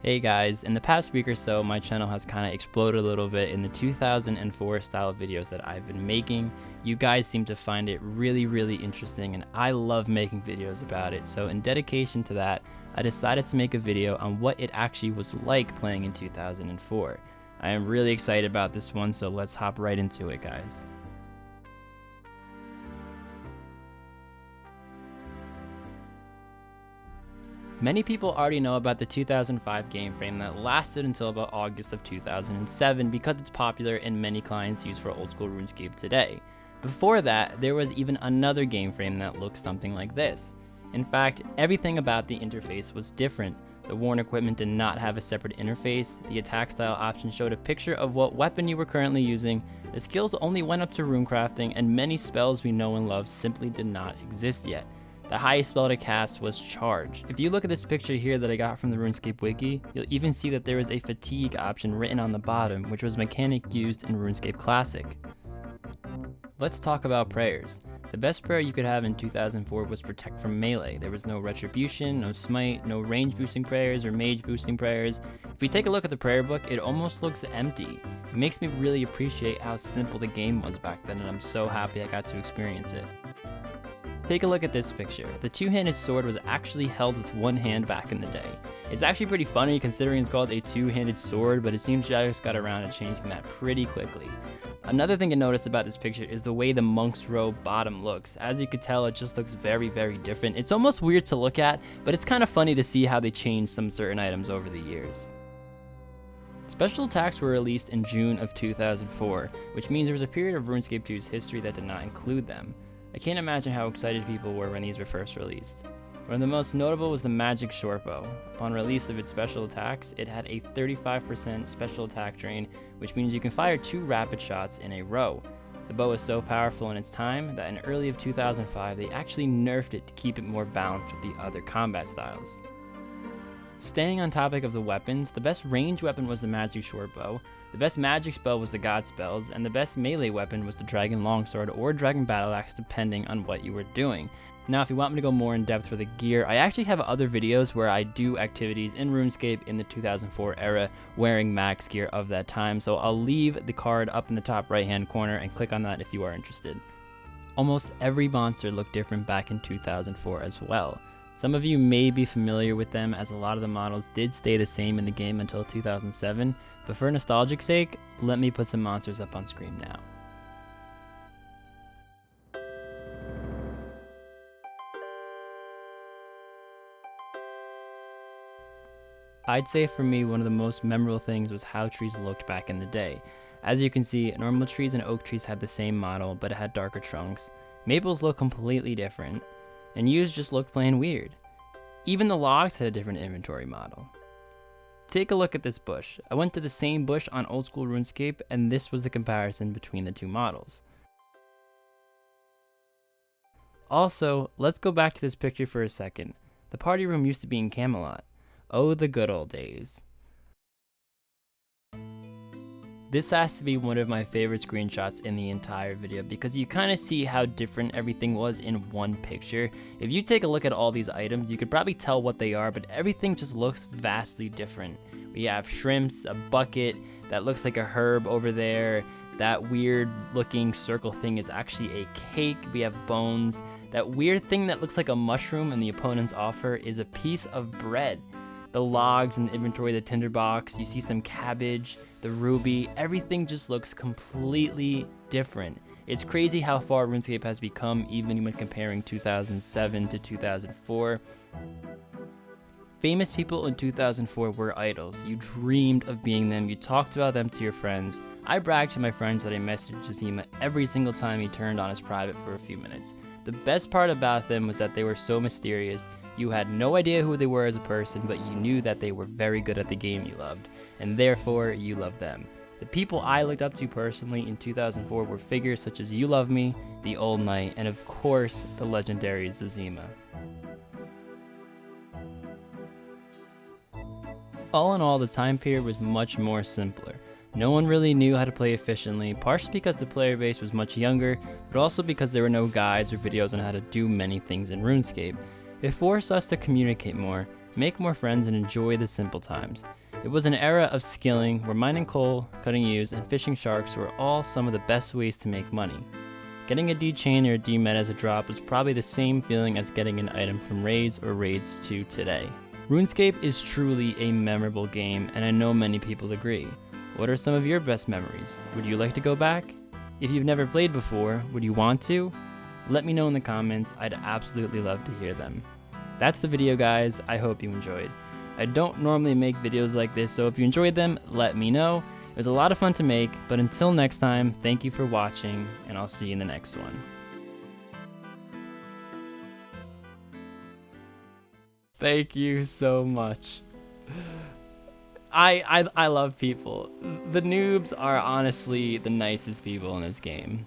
Hey guys, in the past week or so, my channel has kind of exploded a little bit in the 2004 style videos that I've been making. You guys seem to find it really interesting, and I love making videos about it. So in dedication to that, I decided to make a video on what it actually was like playing in 2004. I am really excited about this one, so let's hop right into it, guys. Many people already know about the 2005 game frame that lasted until about August of 2007 because it's popular and many clients use for old school RuneScape today. Before that, there was even another game frame that looked something like this. In fact, everything about the interface was different. The worn equipment did not have a separate interface, the attack style option showed a picture of what weapon you were currently using, the skills only went up to runecrafting, and many spells we know and love simply did not exist yet. The highest spell to cast was Charge. If you look at this picture here that I got from the RuneScape wiki, you'll even see that there is a fatigue option written on the bottom, which was a mechanic used in RuneScape Classic. Let's talk about prayers. The best prayer you could have in 2004 was Protect from Melee. There was no Retribution, no Smite, no range boosting prayers or mage boosting prayers. If we take a look at the prayer book, it almost looks empty. It makes me really appreciate how simple the game was back then, and I'm so happy I got to experience it. Take a look at this picture. The two-handed sword was actually held with one hand back in the day. It's actually pretty funny considering it's called a two-handed sword, but it seems Jagex got around to changing that pretty quickly. Another thing to notice about this picture is the way the monk's robe bottom looks. As you could tell, it just looks very different. It's almost weird to look at, but it's kind of funny to see how they changed some certain items over the years. Special attacks were released in June of 2004, which means there was a period of RuneScape 2's history that did not include them. I can't imagine how excited people were when these were first released. One of the most notable was the Magic Shortbow. Upon release of its special attacks, it had a 35% special attack drain, which means you can fire 2 rapid shots in a row. The bow was so powerful in its time that in early of 2005, they actually nerfed it to keep it more balanced with the other combat styles. Staying on topic of the weapons, the best range weapon was the Magic Shortbow, the best magic spell was the God Spells, and the best melee weapon was the Dragon Longsword or Dragon Battle Axe depending on what you were doing. Now if you want me to go more in depth for the gear, I actually have other videos where I do activities in RuneScape in the 2004 era wearing max gear of that time, so I'll leave the card up in the top right hand corner and click on that if you are interested. Almost every monster looked different back in 2004 as well. Some of you may be familiar with them as a lot of the models did stay the same in the game until 2007, but for nostalgic sake, let me put some monsters up on screen now. I'd say for me, one of the most memorable things was how trees looked back in the day. As you can see, normal trees and oak trees had the same model, but it had darker trunks. Maples look completely different, and yews just looked plain weird. Even the logs had a different inventory model. Take a look at this bush. I went to the same bush on old school RuneScape, and this was the comparison between the two models. Also, let's go back to this picture for a second. The party room used to be in Camelot. Oh, the good old days. This has to be one of my favorite screenshots in the entire video because you kind of see how different everything was in one picture. If you take a look at all these items, you could probably tell what they are, but everything just looks vastly different. We have shrimps, a bucket that looks like a herb over there. That weird looking circle thing is actually a cake. We have bones. That weird thing that looks like a mushroom in the opponent's offer is a piece of bread. The logs in the inventory, the tinderbox, you see some cabbage, the ruby, everything just looks completely different. It's crazy how far RuneScape has become even when comparing 2007 to 2004. Famous people in 2004 were idols. You dreamed of being them, you talked about them to your friends. I bragged to my friends that I messaged Jazima every single time he turned on his private for a few minutes. The best part about them was that they were so mysterious. You had no idea who they were as a person, but you knew that they were very good at the game you loved, and therefore you loved them. The people I looked up to personally in 2004 were figures such as You Love Me, the Old Knight, and of course, the legendary Zazima. All in all, the time period was much more simpler. No one really knew how to play efficiently, partially because the player base was much younger, but also because there were no guides or videos on how to do many things in RuneScape. It forced us to communicate more. make more friends, and enjoy the simple times. It was an era of skilling where mining coal, cutting ewes, and fishing sharks were all some of the best ways to make money. Getting a D chain or a D meta as a drop was probably the same feeling as getting an item from raids or raids 2 today. RuneScape is truly a memorable game, and I know many people agree. What are some of your best memories? Would you like to go back? If you've never played before, would you want to? Let me know in the comments, I'd absolutely love to hear them. That's the video, guys. I hope you enjoyed. I don't normally make videos like this, so if you enjoyed them, let me know. It was a lot of fun to make, but until next time, thank you for watching, and I'll see you in the next one. Thank you so much. I love people. The noobs are honestly the nicest people in this game.